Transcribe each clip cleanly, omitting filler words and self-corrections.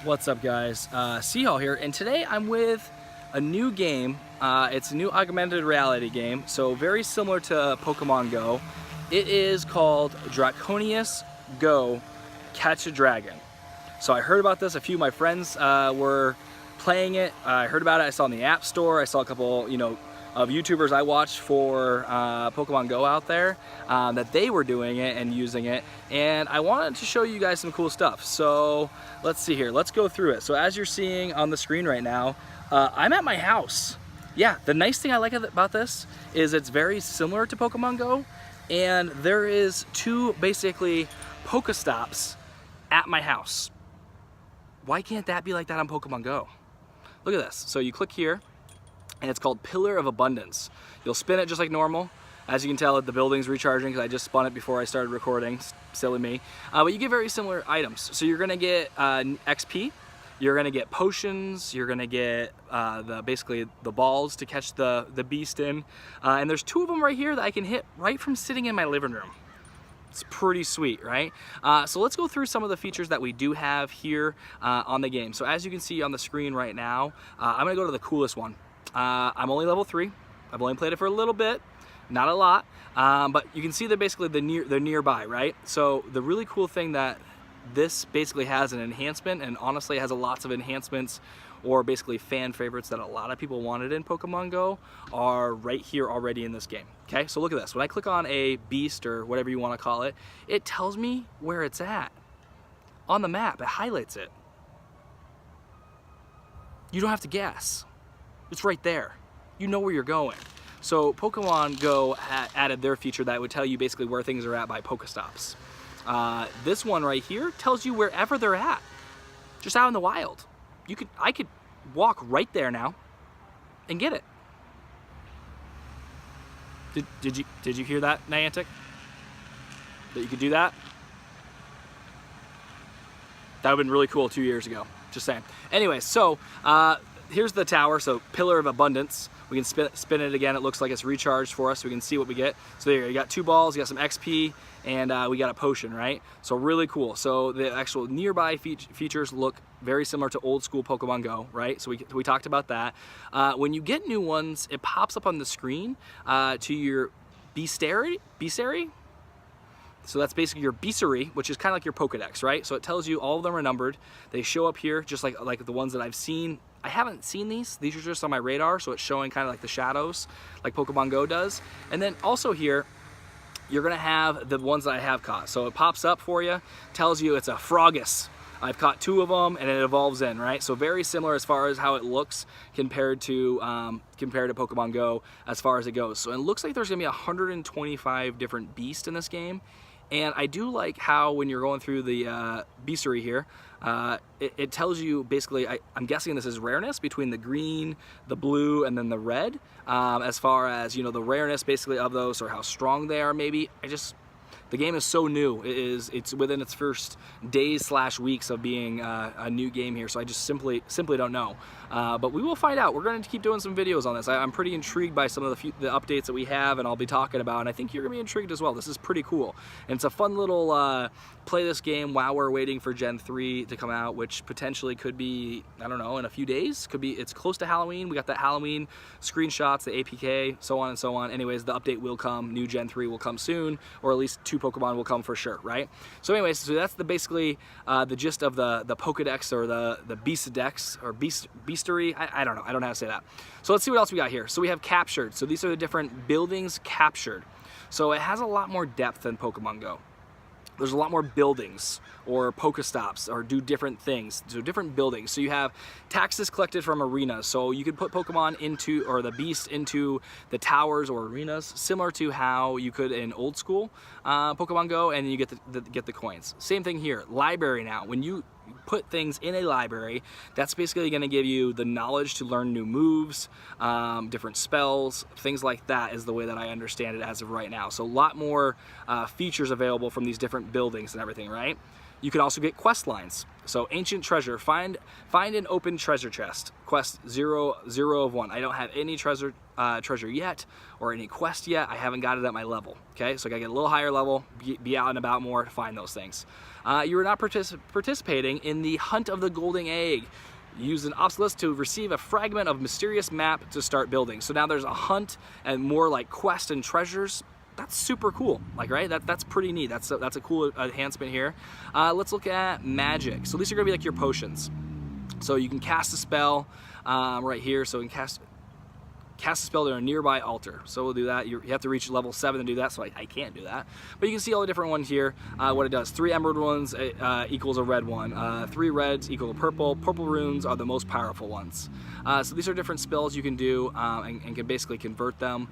What's up, guys? Seahall here, and today I'm with a new game. It's a new augmented reality game, so very similar to Pokemon Go. It is called DRACONIUS Go, Catch a Dragon. So I heard about this. A few of my friends were playing it. I heard about it. I saw it in the App Store. I saw a couple, of YouTubers I watched for Pokemon Go out there that they were doing it and using it, and I wanted to show you guys some cool stuff. So let's see here. Let's go through it. So as you're seeing on the screen right now, I'm at my house. Yeah, the nice thing I like about this is it's very similar to Pokemon Go, and there is two basically Pokestops at my house. Why can't that be like that on Pokemon Go? Look at this. So you click here, and it's called Pillar of Abundance. You'll spin it just like normal. As you can tell, the building's recharging because I just spun it before I started recording. Silly me. But you get very similar items. So you're gonna get XP, you're gonna get potions, you're gonna get basically the balls to catch the beast in. And there's two of them right here that I can hit right from sitting in my living room. It's pretty sweet, right? So let's go through some of the features that we do have here on the game. So as you can see on the screen right now, I'm gonna go to the coolest one. I'm only level 3. I've only played it for a little bit, not a lot, but you can see that basically they're nearby, right? So the really cool thing that this basically has an enhancement, and honestly it has lots of enhancements or basically fan favorites that a lot of people wanted in Pokemon Go are right here already in this game. Okay, so look at this. When I click on a beast or whatever you want to call it, it tells me where it's at on the map. It highlights it. You don't have to guess. It's right there. You know where you're going. So Pokemon Go added their feature that would tell you basically where things are at by Pokestops. This one right here tells you wherever they're at, just out in the wild. I could walk right there now and get it. Did you hear that, Niantic? That you could do that? That would have been really cool 2 years ago. Just saying. Anyway, so here's the tower, so Pillar of Abundance. We can spin it again. It looks like it's recharged for us. We can see what we get. So there, you got 2 balls, you got some XP, and we got a potion, right? So really cool. So the actual nearby features look very similar to old school Pokemon Go, right? So we talked about that. When you get new ones, it pops up on the screen to your Beastary. So that's basically your Beastary, which is kind of like your Pokedex, right? So it tells you all of them are numbered. They show up here just like the ones that I've seen. I haven't seen these. These are just on my radar, so it's showing kind of like the shadows, like Pokemon Go does. And then also here, you're gonna have the ones that I have caught. So it pops up for you, tells you it's a Froggus. I've caught 2 of them, and it evolves in, right? So very similar as far as how it looks compared to Pokemon Go as far as it goes. So it looks like there's gonna be 125 different beasts in this game. And I do like how when you're going through the Beastary here, it tells you basically, I'm guessing this is rareness between the green, the blue, and then the red. As far as, the rareness basically of those or how strong they are maybe. The game is so new. It's within its first days/weeks of being a new game here, so I just simply don't know. But we will find out. We're going to keep doing some videos on this. I'm pretty intrigued by some of the updates that we have, and I'll be talking about, and I think you're going to be intrigued as well. This is pretty cool. And it's a fun little play this game while we're waiting for Gen 3 to come out, which potentially could be, I don't know, in a few days. It's close to Halloween. We got that Halloween screenshots, the APK, so on and so on. Anyways, the update will come. New Gen 3 will come soon, or at least 2 Pokemon will come for sure, right? So anyways, so that's basically the gist of the Pokedex or the Beastdex or Beastary. I don't know. I don't know how to say that. So let's see what else we got here. So we have captured. So these are the different buildings captured. So it has a lot more depth than Pokemon Go. There's a lot more buildings or Pokestops or do different things. So different buildings. So you have taxes collected from arenas. So you could put Pokemon into, or the beast into the towers or arenas, similar to how you could in old school Pokemon Go, and you get the coins. Same thing here. Library now. When you put things in a library, that's basically going to give you the knowledge to learn new moves, different spells, things like that is the way that I understand it as of right now. So a lot more features available from these different buildings and everything, right? You can also get quest lines. So ancient treasure, find an open treasure chest. Quest 0 of 1. I don't have any treasure yet or any quest yet. I haven't got it at my level. Okay, so I gotta get a little higher level, be out and about more to find those things. you are not participating in the hunt of the golden egg. Use an obstacle to receive a fragment of mysterious map to start building. So now there's a hunt and more like quest and treasures. That's super cool, like, right? That's pretty neat. That's a cool enhancement here. Let's look at magic. So these are gonna be like your potions. So you can cast a spell right here. So you can cast a spell to a nearby altar. So we'll do that. You have to reach level 7 to do that, so I can't do that. But you can see all the different ones here, what it does. 3 emerald ones equals a red one. 3 reds equal a purple. Purple runes are the most powerful ones. So these are different spells you can do and can basically convert them.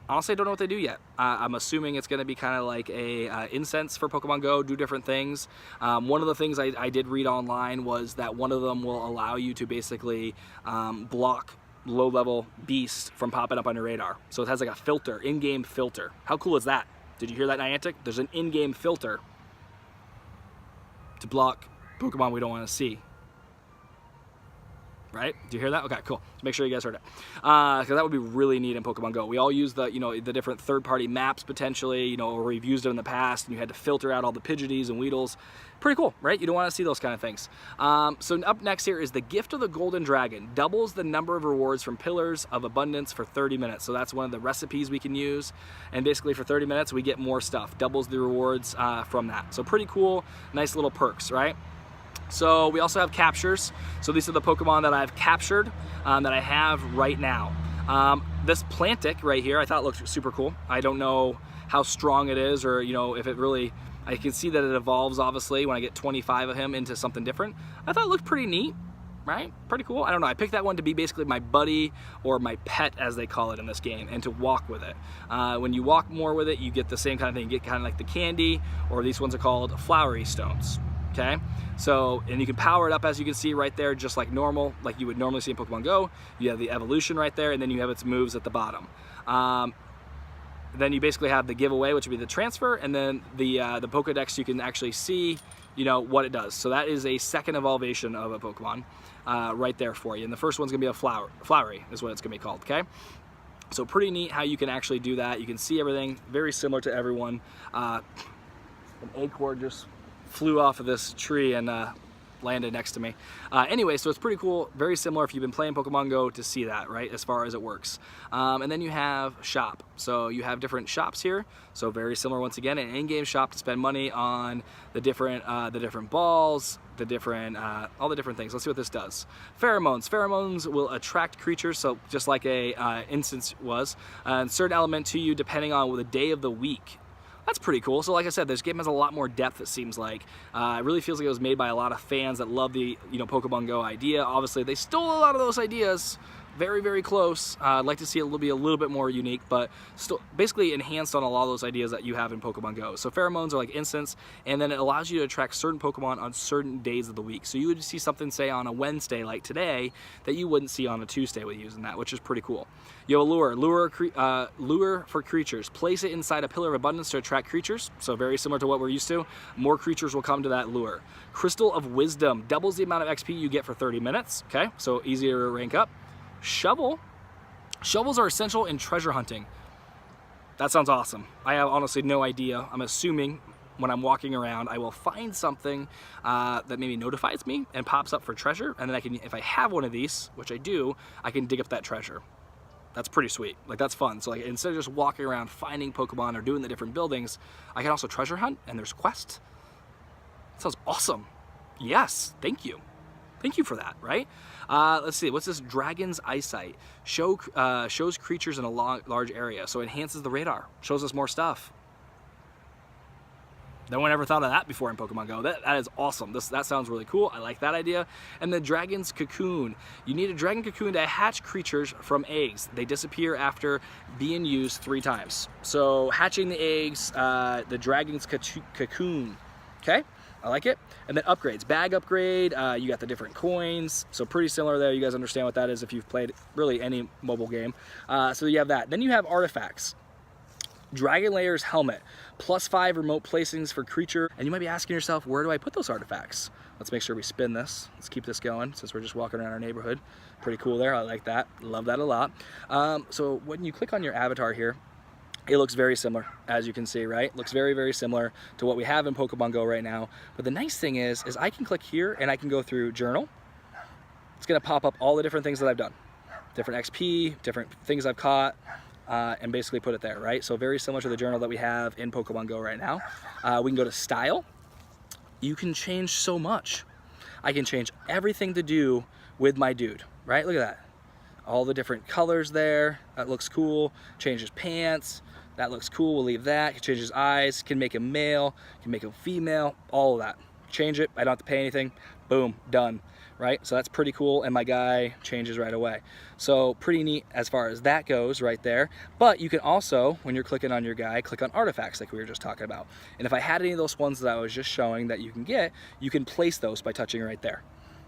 Honestly, I don't know what they do yet. I'm assuming it's going to be kind of like a incense for Pokemon Go, do different things. One of the things I did read online was that one of them will allow you to basically block low-level beasts from popping up on your radar. So it has like a filter, in-game filter. How cool is that? Did you hear that, Niantic? There's an in-game filter to block Pokemon we don't want to see. Right? Do you hear that? Okay, cool. Let's make sure you guys heard it. Because that would be really neat in Pokemon Go. We all use the, the different third-party maps potentially, or we've used them in the past, and you had to filter out all the Pidgeoties and Weedles. Pretty cool, right? You don't want to see those kind of things. So up next here is the Gift of the Golden Dragon. Doubles the number of rewards from Pillars of Abundance for 30 minutes. So that's one of the recipes we can use. And basically for 30 minutes, we get more stuff. Doubles the rewards from that. So pretty cool, nice little perks, right? So we also have captures. So these are the Pokemon that I've captured that I have right now. This Plantic right here, I thought looked super cool. I don't know how strong it is, or if it really, I can see that it evolves obviously when I get 25 of him into something different. I thought it looked pretty neat, right? Pretty cool. I don't know, I picked that one to be basically my buddy, or my pet as they call it in this game, and to walk with it. When you walk more with it, you get the same kind of thing. You get kind of like the candy, or these ones are called flowery stones. Okay, so, and you can power it up as you can see right there, just like normal, like you would normally see in Pokemon Go. You have the evolution right there, and then you have its moves at the bottom. Then you basically have the giveaway, which would be the transfer, and then the Pokedex, you can actually see, what it does. So that is a second evolution of a Pokemon right there for you. And the first one's gonna be a flowery is what it's gonna be called, okay? So pretty neat how you can actually do that. You can see everything, very similar to everyone. An acorn just flew off of this tree and landed next to me. Anyway, so it's pretty cool, very similar if you've been playing Pokemon Go to see that, right, as far as it works. And then you have shop. So you have different shops here. So very similar once again, an in-game shop to spend money on the different balls, the different, all the different things. Let's see what this does. Pheromones. Pheromones will attract creatures, so just like a instance was, a certain element to you depending on the day of the week. That's pretty cool. So like I said, this game has a lot more depth, it seems like. It really feels like it was made by a lot of fans that love the Pokemon Go idea. Obviously, they stole a lot of those ideas. Very, very close. I'd like to see it be a little bit more unique, but still basically enhanced on a lot of those ideas that you have in Pokemon Go. So pheromones are like instants, and then it allows you to attract certain Pokemon on certain days of the week. So you would see something, say, on a Wednesday like today that you wouldn't see on a Tuesday with using that, which is pretty cool. You have a lure for creatures. Place it inside a Pillar of Abundance to attract creatures. So very similar to what we're used to. More creatures will come to that lure. Crystal of Wisdom doubles the amount of XP you get for 30 minutes. Okay, so easier to rank up. Shovel. Shovels are essential in treasure hunting. That sounds awesome. I have honestly no idea. I'm assuming when I'm walking around, I will find something that maybe notifies me and pops up for treasure, and then I can, if I have one of these, which I do, I can dig up that treasure. That's pretty sweet. Like, that's fun. So like, instead of just walking around finding Pokemon or doing the different buildings, I can also treasure hunt, and there's quests. That sounds awesome. Yes, thank you. Thank you for that, right? Let's see, what's this? Dragon's Eyesight. Shows creatures in a large area, so enhances the radar. Shows us more stuff. No one ever thought of that before in Pokemon Go. That is awesome. That sounds really cool. I like that idea. And the Dragon's Cocoon. You need a Dragon Cocoon to hatch creatures from eggs. They disappear after being used 3 times. So hatching the eggs, the Dragon's Cocoon. Okay? I like it. And then upgrades. Bag upgrade, you got the different coins. So pretty similar there. You guys understand what that is if you've played really any mobile game. So you have that. Then you have artifacts. Dragon Layer's Helmet. +5 remote placings for creature. And you might be asking yourself, where do I put those artifacts? Let's make sure we spin this. Let's keep this going since we're just walking around our neighborhood. Pretty cool there. I like that. Love that a lot. So when you click on your avatar here, it looks very similar, as you can see, right? Looks very, very similar to what we have in Pokemon Go right now. But the nice thing is I can click here and I can go through Journal. It's gonna pop up all the different things that I've done. Different XP, different things I've caught, and basically put it there, right? So very similar to the journal that we have in Pokemon Go right now. We can go to Style. You can change so much. I can change everything to do with my dude, right? Look at that. All the different colors there. That looks cool. Change his pants. That looks cool. We'll leave that. Can change his eyes. Can make him male. Can make him female. All of that. Change it. I don't have to pay anything. Boom. Done. Right? So that's pretty cool. And my guy changes right away. So pretty neat as far as that goes right there. But you can also, when you're clicking on your guy, click on artifacts like we were just talking about. And if I had any of those ones that I was just showing that you can get, you can place those by touching right there.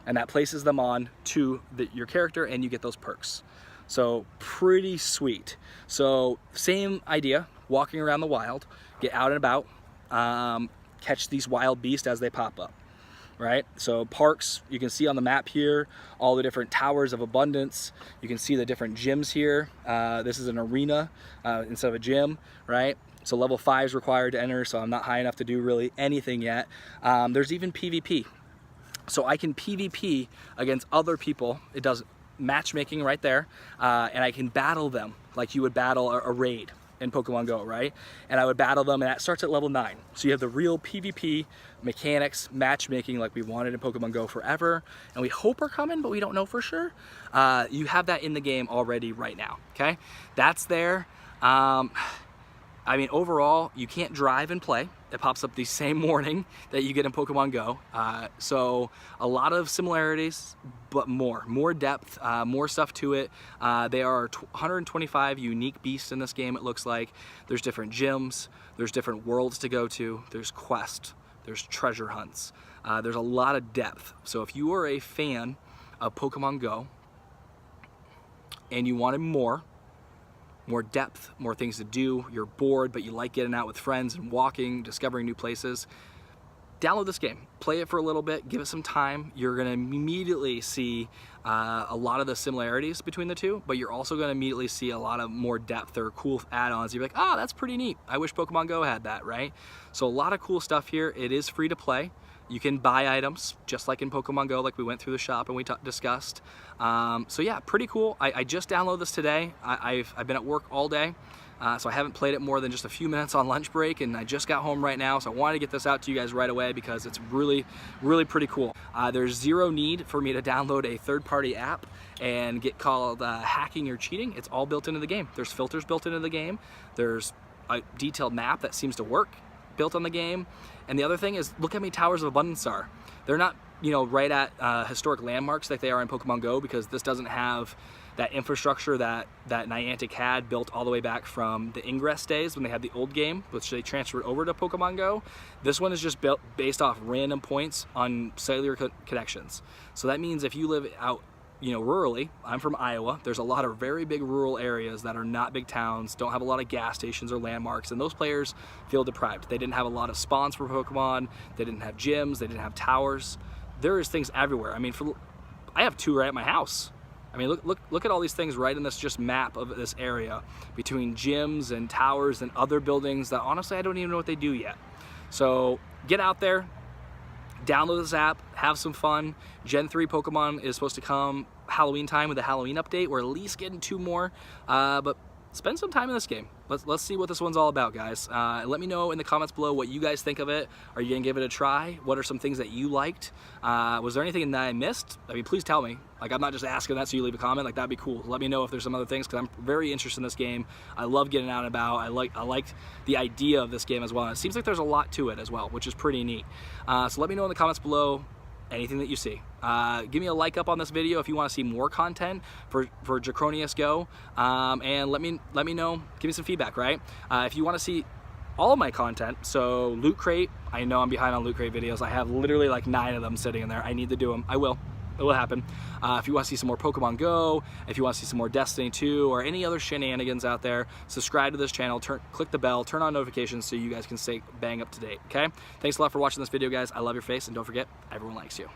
And that places them on to your character and you get those perks. So pretty sweet. So same idea, walking around the wild, get out and about, catch these wild beasts as they pop up, right? So parks, you can see on the map here, all the different towers of abundance. You can see the different gyms here. This is an arena instead of a gym, right? So level 5 is required to enter, so I'm not high enough to do really anything yet. There's even PvP. So I can PvP against other people. It does matchmaking right there, and I can battle them like you would battle a raid in Pokemon Go, right? And I would battle them, and that starts at level 9. So you have the real PvP mechanics, matchmaking like we wanted in Pokemon Go forever, and we hope are coming, but we don't know for sure. You have that in the game already right now, okay? That's there. I mean, overall, you can't drive and play. It pops up the same morning that you get in Pokemon Go. So a lot of similarities, but more depth, more stuff to it. There are 125 unique beasts in this game, it looks like. There's different gyms, there's different worlds to go to, there's quests, there's treasure hunts. There's a lot of depth. So if you are a fan of Pokemon Go and you wanted more depth, more things to do, you're bored but you like getting out with friends and walking, discovering new places, download this game, play it for a little bit, give it some time. You're going to immediately see a lot of the similarities between the two, but you're also going to immediately see a lot of more depth or cool add-ons. You're like, oh, that's pretty neat. I wish Pokemon Go had that, right? So a lot of cool stuff here. It is free to play. You can buy items just like in Pokemon Go, like we went through the shop and we discussed. So yeah, pretty cool. I just downloaded this today. I've been at work all day, so I haven't played it more than just a few minutes on lunch break, and I just got home right now, so I wanted to get this out to you guys right away because it's really, really pretty cool. There's zero need for me to download a third-party app and get called hacking or cheating. It's all built into the game. There's filters built into the game. There's a detailed map that seems to work built on the game. And the other thing is, look how many Towers of Abundance are. They're not, you know, right at historic landmarks like they are in Pokemon Go, because this doesn't have that infrastructure that Niantic had built all the way back from the Ingress days when they had the old game, which they transferred over to Pokemon Go. This one is just built based off random points on cellular connections. So that means if you live out, you know, rurally, I'm from Iowa, there's a lot of very big rural areas that are not big towns, don't have a lot of gas stations or landmarks, and those players feel deprived. They didn't have a lot of spawns for Pokemon, they didn't have gyms, they didn't have towers. There is things everywhere. I mean, I have 2 right at my house. I mean, look at all these things right in this just map of this area between gyms and towers and other buildings that honestly I don't even know what they do yet. So get out there, download this app, have some fun. Gen 3 Pokemon is supposed to come Halloween time with a Halloween update. We're at least getting 2 more, but spend some time in this game. Let's see what this one's all about, guys. Let me know in the comments below what you guys think of it. Are you gonna give it a try? What are some things that you liked? Was there anything that I missed? I mean, please tell me. Like, I'm not just asking that so you leave a comment. Like, that'd be cool. Let me know if there's some other things, because I'm very interested in this game. I love getting out and about. I like the idea of this game as well. And it seems like there's a lot to it as well, which is pretty neat. So let me know in the comments below anything that you see. Give me a like up on this video if you want to see more content for DRACONIUS Go, and let me know, give me some feedback, right? If you want to see all of my content, so Loot Crate, I know I'm behind on Loot Crate videos. I have literally like 9 of them sitting in there. I need to do them. I will. It will happen. If you want to see some more Pokemon Go, if you want to see some more Destiny 2, or any other shenanigans out there, subscribe to this channel, click the bell, turn on notifications so you guys can stay bang up to date, okay? Thanks a lot for watching this video, guys. I love your face, and don't forget, everyone likes you.